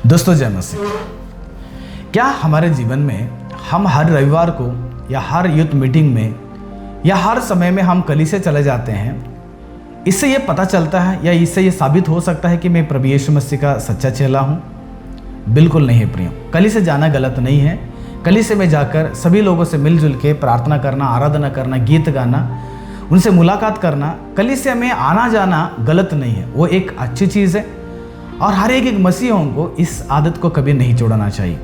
दोस्तों जय मसीह। क्या हमारे जीवन में हम हर रविवार को या हर यूथ मीटिंग में या हर समय में हम कलीसिया चले जाते हैं? इससे ये पता चलता है या इससे ये साबित हो सकता है कि मैं प्रभु यीशु मसीह का सच्चा चेला हूँ? बिल्कुल नहीं है प्रियो। कलीसिया जाना गलत नहीं है। कलीसिया में जाकर सभी लोगों से मिलजुल के प्रार्थना करना, आराधना करना, गीत गाना, उनसे मुलाकात करना, कलीसिया में आना जाना गलत नहीं है, वो एक अच्छी चीज़ है। और हर एक मसीहों को इस आदत को कभी नहीं छोड़ना चाहिए।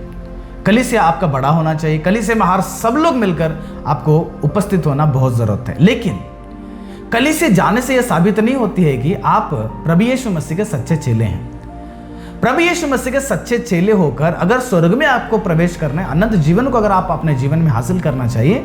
कलीसिया आपका बड़ा होना चाहिए। कलीसिया में हर सब लोग मिलकर आपको उपस्थित होना बहुत ज़रूरत है। लेकिन कलीसिया जाने से यह साबित नहीं होती है कि आप प्रभु यीशु मसीह के सच्चे चेले हैं। प्रभु यीशु मसीह के सच्चे चेले होकर अगर स्वर्ग में आपको प्रवेश करना है, अनंत जीवन को अगर आप अपने जीवन में हासिल करना चाहिए,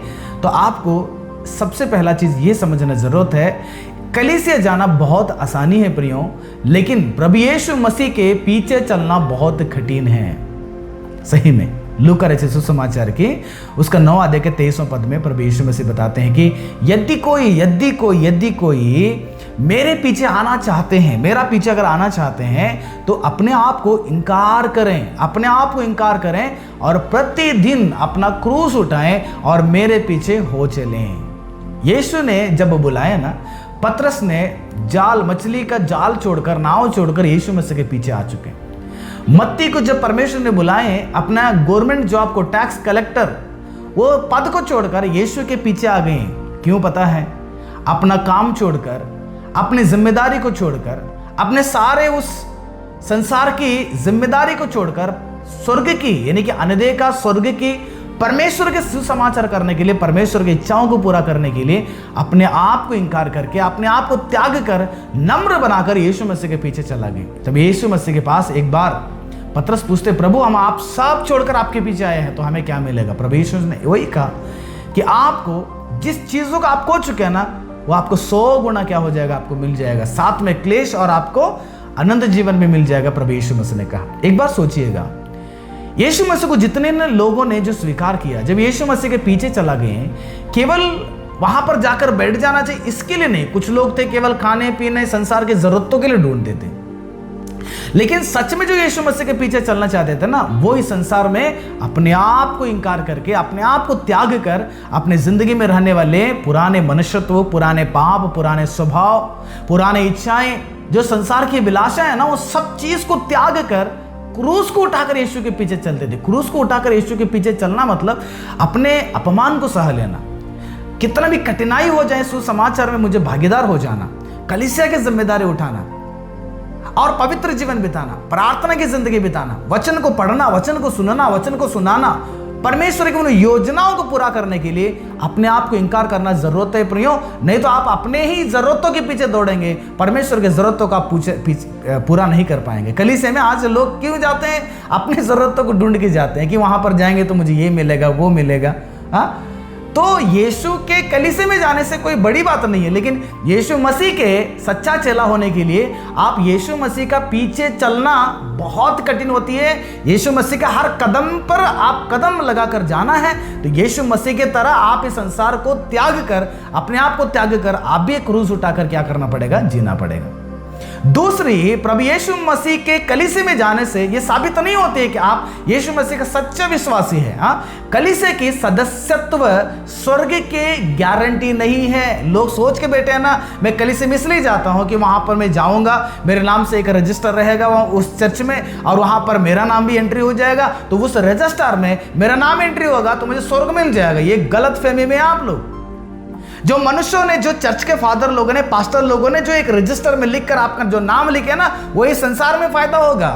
तो आपको सबसे पहला चीज़ ये समझना ज़रूरत है, कलीसिया जाना बहुत आसानी है प्रियो, लेकिन प्रभु यीशु मसीह के पीछे चलना बहुत कठिन है। सही में लूका रचित सुसमाचार की उसका 9 अध्याय के 23वें पद में प्रभु यीशु मसीह बताते हैं कि यदि कोई मेरे पीछे आना चाहते हैं, मेरा पीछे अगर आना चाहते हैं, तो अपने आप को इनकार करें और प्रतिदिन अपना क्रूस उठाएं और मेरे पीछे हो चलें। यीशु ने जब बुलाया ना, पतरस ने मछली का जाल छोड़कर, नाव छोड़कर यीशु मसीह के पीछे आ चुके। मत्ती को जब परमेश्वर ने बुलाए, अपना गवर्नमेंट जॉब को, टैक्स कलेक्टर, वो पद को छोड़कर यीशु के पीछे आ गए। क्यों पता है? अपना काम छोड़कर, अपनी जिम्मेदारी को छोड़कर, अपने सारे उस संसार की जिम्मेदारी को छोड़कर, स्वर्ग की यानी कि अनदेखा स्वर्ग की परमेश्वर के सुसमाचार करने के लिए, परमेश्वर की इच्छाओं को पूरा करने के लिए अपने आप को इनकार करके, अपने आप को त्याग कर, नम्र बनाकर यीशु मसीह के पीछे चला गया। तब यीशु मसीह के पास एक बार पतरस पूछते, प्रभु हम आप सब छोड़कर आपके पीछे आए हैं, तो हमें क्या मिलेगा? प्रभु यीशु ने वही कहा कि आपको जिस चीजों का आप खो चुके हैं ना, वो आपको 100 गुना क्या हो जाएगा? आपको मिल जाएगा, साथ में क्लेश और आपको अनंत जीवन में मिल जाएगा। प्रभु यीशु मसीह ने कहा। एक बार सोचिएगा, यीशु मसीह को जितने लोगों ने जो स्वीकार किया, जब यीशु मसीह के पीछे चला गए, केवल वहां पर जाकर बैठ जाना चाहिए इसके लिए नहीं। कुछ लोग थे केवल खाने पीने, संसार की जरूरतों के लिए ढूंढते थे, लेकिन सच में जो यीशु मसीह के पीछे चलना चाहते थे ना, वो इस संसार में अपने आप को इनकार करके, अपने आप को त्याग कर, अपने जिंदगी में रहने वाले पुराने मनुष्यत्व, पुराने पाप, पुराने स्वभाव, पुराने इच्छाएं, जो संसार की अभिलाषा है ना, वो सब चीज को त्याग कर क्रूस को उठाकर यीशु के पीछे चलते थे। क्रूस को उठाकर यीशु के पीछे चलना मतलब अपने अपमान को सह लेना, कितना भी कठिनाई हो जाए सुसमाचार में मुझे भागीदार हो जाना, कलीसिया की जिम्मेदारी उठाना और पवित्र जीवन बिताना, प्रार्थना की जिंदगी बिताना, वचन को पढ़ना, वचन को सुनना, वचन को सुनाना, परमेश्वर की उन योजनाओं को पूरा करने के लिए अपने आप को इनकार करना जरूरत है प्रियो। नहीं तो आप अपने ही जरूरतों के पीछे दौड़ेंगे, परमेश्वर की जरूरतों का पूरा नहीं कर पाएंगे। कलीसिया में आज लोग क्यों जाते हैं? अपनी जरूरतों को ढूंढ के जाते हैं कि वहां पर जाएंगे तो मुझे ये मिलेगा, वो मिलेगा। हाँ, तो यीशु के कलीसिया में जाने से कोई बड़ी बात नहीं है, लेकिन यीशु मसीह के सच्चा चेला होने के लिए आप यीशु मसीह का पीछे चलना बहुत कठिन होती है। यीशु मसीह का हर कदम पर आप कदम लगाकर जाना है, तो यीशु मसीह के तरह आप इस संसार को त्याग कर, अपने आप को त्याग कर, आप भी क्रूस उठाकर क्या करना पड़ेगा? जीना पड़ेगा। दूसरी, प्रभु यीशु मसीह के कलीसिया में जाने से यह साबित नहीं होती है कि आप यीशु मसीह का सच्चा विश्वासी है। कलीसिया की सदस्यत्व स्वर्ग के गारंटी नहीं है। लोग सोच के बैठे हैं ना, मैं कलीसिया में इसलिए जाता हूं कि वहां पर मैं जाऊंगा, मेरे नाम से एक रजिस्टर रहेगा वहां उस चर्च में, और वहां पर मेरा नाम भी एंट्री हो जाएगा, तो उस रजिस्टर में मेरा नाम एंट्री होगा तो मुझे स्वर्ग मिल जाएगा। ये गलत फहमी में आप लोग, जो मनुष्यों ने, जो चर्च के फादर लोगों ने, पास्टर लोगों ने जो एक रजिस्टर में लिखकर आपका जो नाम लिखे ना, वही संसार में फायदा होगा।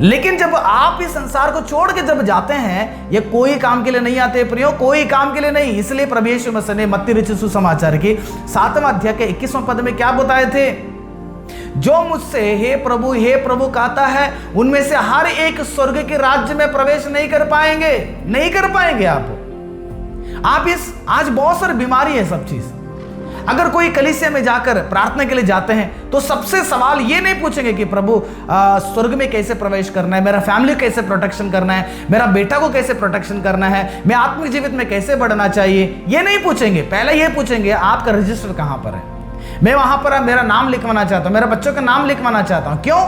लेकिन जब आप इस संसार को छोड़ के जब जाते हैं, ये कोई काम के लिए नहीं आते प्रियो, कोई काम के लिए नहीं। इसलिए प्रभु यीशु मसीह ने मत्ती रचित सुसमाचार की 7वें अध्याय के 21वें पद में क्या बताए थे? जो मुझसे हे प्रभु कहता है, उनमें से हर एक स्वर्ग के राज्य में प्रवेश नहीं कर पाएंगे। आप इस आज बहुत सारी बीमारी है सब चीज। अगर कोई कलीसिया में जाकर प्रार्थना के लिए जाते हैं, तो सबसे सवाल ये नहीं पूछेंगे कि प्रभु स्वर्ग में कैसे प्रवेश करना है, मेरा फैमिली कैसे प्रोटेक्शन करना है, मेरा बेटा को कैसे प्रोटेक्शन करना है, मैं आत्मिक जीवित में कैसे बढ़ना चाहिए, ये नहीं पूछेंगे। पहले ये पूछेंगे आपका रजिस्टर कहां पर है, मैं वहां पर मेरा नाम लिखवाना चाहता हूं, मेरे बच्चों का नाम लिखवाना चाहता हूं। क्यों?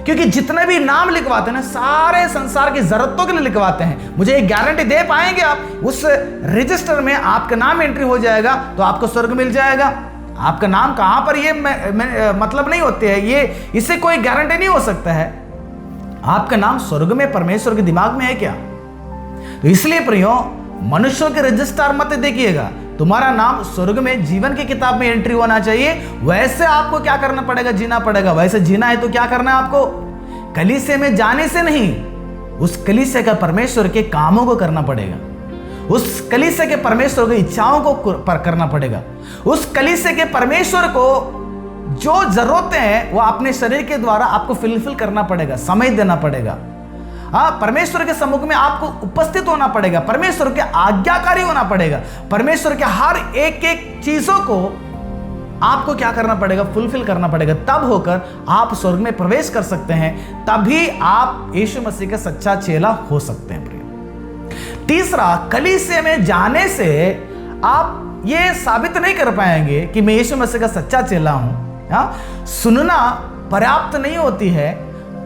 क्योंकि जितने भी नाम लिखवाते हैं ना, सारे संसार की जरूरतों के लिए लिखवाते हैं। मुझे एक गारंटी दे पाएंगे आप, उस रजिस्टर में आपका नाम एंट्री हो जाएगा तो आपको स्वर्ग मिल जाएगा। आपका नाम कहां पर ये मतलब नहीं होते है, ये इससे कोई गारंटी नहीं हो सकता है। आपका नाम स्वर्ग में परमेश्वर के दिमाग में है क्या? तो इसलिए प्रियो, मनुष्यों के रजिस्टर मत देखिएगा, तुम्हारा नाम स्वर्ग में जीवन की किताब में एंट्री होना चाहिए। वैसे आपको क्या करना पड़ेगा? जीना पड़ेगा। वैसे जीना है तो क्या करना है आपको? कलीसिया में जाने से नहीं, उस कलीसिया का परमेश्वर के कामों को करना पड़ेगा। उस कलीसिया के परमेश्वर की इच्छाओं को करना पड़ेगा। उस कलीसिया के परमेश्वर को जो जरूरतें हैं वो अपने शरीर के द्वारा आपको फिलफिल करना पड़ेगा, समय देना पड़ेगा। हाँ, परमेश्वर के सम्मुख में आपको उपस्थित होना पड़ेगा, परमेश्वर के आज्ञाकारी होना पड़ेगा, परमेश्वर के हर एक एक चीजों को आपको क्या करना पड़ेगा? फुलफिल करना पड़ेगा। तब होकर आप स्वर्ग में प्रवेश कर सकते हैं, तभी आप यीशु मसीह का सच्चा चेला हो सकते हैं। प्रिय, तीसरा, कलीसिया में जाने से आप ये साबित नहीं कर पाएंगे कि मैं यीशु मसीह का सच्चा चेला हूं। सुनना पर्याप्त नहीं होती है,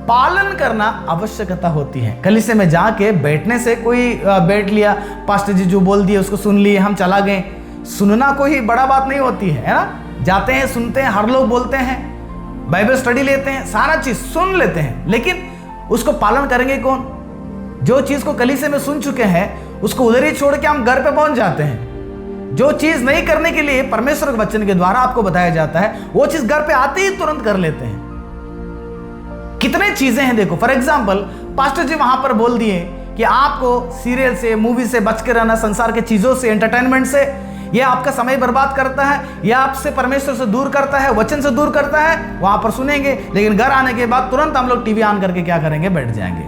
पालन करना आवश्यकता होती है। कलीसिया में जाके बैठने से कोई बैठ लिया, पास्टर जी जो बोल दिए उसको सुन लिए, हम चला गए, सुनना कोई बड़ा बात नहीं होती है ना। जाते हैं, सुनते हैं, हर लोग बोलते हैं, बाइबल स्टडी लेते हैं, सारा चीज सुन लेते हैं, लेकिन उसको पालन करेंगे कौन? जो चीज को कलीसिया में सुन चुके हैं उसको उधर ही छोड़ के हम घर पे पहुंच जाते हैं। जो चीज नहीं करने के लिए परमेश्वर के वचन के द्वारा आपको बताया जाता है, वो चीज घर पे आते ही तुरंत कर लेते हैं। कितने चीजें हैं देखो, फॉर एग्जाम्पल पास्टर जी वहां पर बोल दिए कि आपको सीरियल से, मूवी से बच के रहना, संसार के चीजों से, एंटरटेनमेंट से, यह आपका समय बर्बाद करता है, यह आपसे परमेश्वर से दूर करता है, वचन से दूर करता है। वहां पर सुनेंगे, लेकिन घर आने के बाद तुरंत हम लोग टीवी ऑन करके क्या करेंगे? बैठ जाएंगे,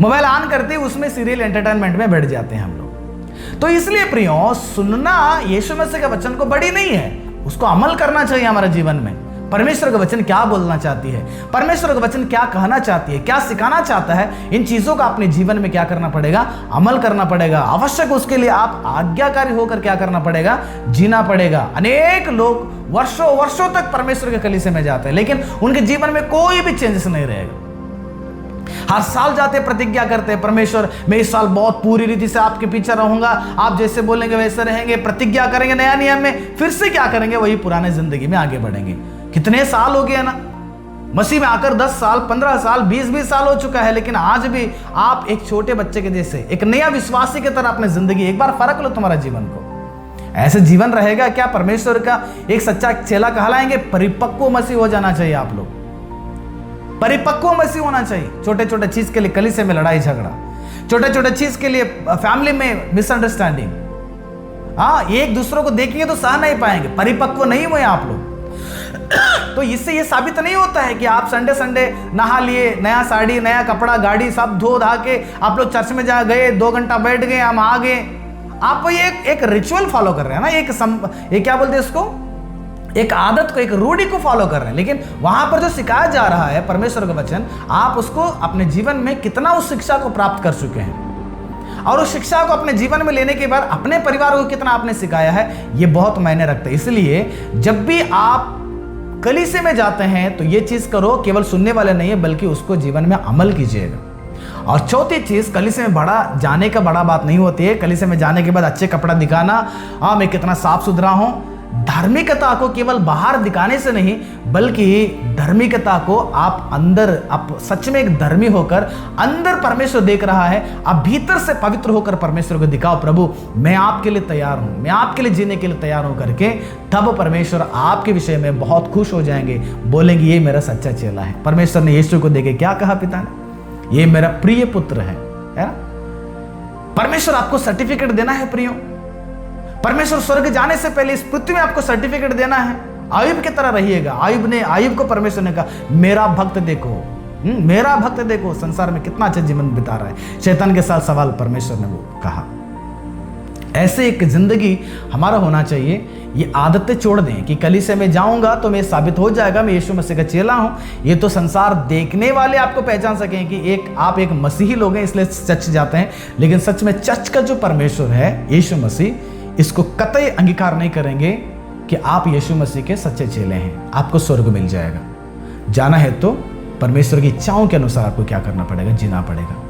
मोबाइल ऑन करते ही उसमें सीरियल एंटरटेनमेंट में बैठ जाते हैं हम लोग। तो इसलिए प्रियो, सुनना यीशु मसीह के वचन को बड़ी नहीं है, उसको अमल करना चाहिए हमारे जीवन में। परमेश्वर का वचन क्या बोलना चाहती है, परमेश्वर का वचन क्या कहना चाहती है, क्या सिखाना चाहता है, इन चीजों का अपने जीवन में क्या करना पड़ेगा? अमल करना पड़ेगा। आवश्यक उसके लिए आप आज्ञाकारी होकर क्या करना पड़ेगा? जीना पड़ेगा। अनेक लोग वर्षों वर्षों तक परमेश्वर के कलीसिया में जाते हैं, लेकिन उनके जीवन में कोई भी चेंजेस नहीं रहेगा। हर साल जाते प्रतिज्ञा करते हैं, परमेश्वर मैं इस साल बहुत पूरी रीति से आपके पीछे रहूंगा, आप जैसे बोलेंगे वैसे रहेंगे, प्रतिज्ञा करेंगे नया नियम में, फिर से क्या करेंगे? वही पुराने जिंदगी में आगे बढ़ेंगे। कितने साल हो गए ना मसीह में आकर, 10 साल, 15 साल, 20 साल हो चुका है, लेकिन आज भी आप एक छोटे बच्चे के जैसे, एक नया विश्वासी की तरह अपनी जिंदगी, एक बार फर्क लो तुम्हारा जीवन को। ऐसे जीवन रहेगा क्या? परमेश्वर का एक सच्चा चेला कहलाएंगे? परिपक्व मसीह हो जाना चाहिए आप लोग, परिपक्व मसीह होना चाहिए। छोटे छोटे चीज के लिए कलीसिया में लड़ाई झगड़ा, छोटे छोटे चीज के लिए फैमिली में मिसअंडरस्टैंडिंग, हाँ, एक दूसरों को देखेंगे तो सह नहीं पाएंगे, परिपक्व नहीं हुए आप लोग। तो इससे ये साबित नहीं होता है कि आप संडे संडे नहा लिए, नया साड़ी, नया कपड़ा, गाड़ी सब धो धा के आप लोग चर्च में जा गए, 2 घंटा बैठ गए, हम आ गए। आप ये एक रिचुअल फॉलो कर रहे हैं ना, एक क्या बोलते हैं इसको, एक आदत को, एक रूढ़ी को फॉलो कर रहे हैं। लेकिन वहां पर जो सिखाया जा रहा है परमेश्वर का वचन, आप उसको अपने जीवन में कितना उस शिक्षा को प्राप्त कर चुके हैं, और उस शिक्षा को अपने जीवन में लेने के बाद अपने परिवार को कितना आपने सिखाया है, ये बहुत मायने रखता है। इसलिए जब भी आप कलीसिया में जाते हैं तो ये चीज करो, केवल सुनने वाले नहीं है, बल्कि उसको जीवन में अमल कीजिएगा। और चौथी चीज, कलीसिया में जाने का बड़ा बात नहीं होती है। कलीसिया में जाने के बाद अच्छे कपड़ा दिखाना, हाँ मैं कितना साफ सुथरा हूं, धार्मिकता को केवल बाहर दिखाने से नहीं, बल्कि धार्मिकता को आप अंदर, आप सच में एक धर्मी होकर, अंदर परमेश्वर देख रहा है, आप भीतर से पवित्र होकर परमेश्वर को दिखाओ, प्रभु मैं आपके लिए तैयार हूं, मैं आपके लिए जीने के लिए तैयार हूं करके, तब परमेश्वर आपके विषय में बहुत खुश हो जाएंगे, बोलेंगे ये मेरा सच्चा चेला है। परमेश्वर ने यीशु को देखे क्या कहा पिता ने? ये मेरा प्रिय पुत्र है ना? परमेश्वर आपको सर्टिफिकेट देना है प्रियो। परमेश्वर स्वर्ग जाने से पहले इस पृथ्वी में आपको सर्टिफिकेट देना है। आयुब की तरह रहिएगा। आयुब को परमेश्वर ने कहा मेरा भक्त देखो, मेरा भक्त देखो संसार में कितना अच्छा जीवन बिता रहा है। शैतान के साथ सवाल परमेश्वर ने वो कहा। ऐसे एक जिंदगी हमारा होना चाहिए। ये आदतें छोड़ दें कि कलीसिया में जाऊंगा तो मैं साबित हो जाएगा मैं यीशु मसीह का चेला हूं। ये तो संसार देखने वाले आपको पहचान सकें कि आप एक मसीही लोग हैं इसलिए चर्च जाते हैं, लेकिन सच में चर्च का जो परमेश्वर है यीशु मसीह, इसको कतई अंगीकार नहीं करेंगे कि आप यीशु मसीह के सच्चे चेले हैं। आपको स्वर्ग मिल जाएगा। जाना है तो परमेश्वर की इच्छाओं के अनुसार आपको क्या करना पड़ेगा, जीना पड़ेगा।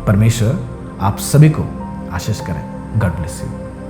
परमेश्वर आप सभी को आशीष करें। God bless you.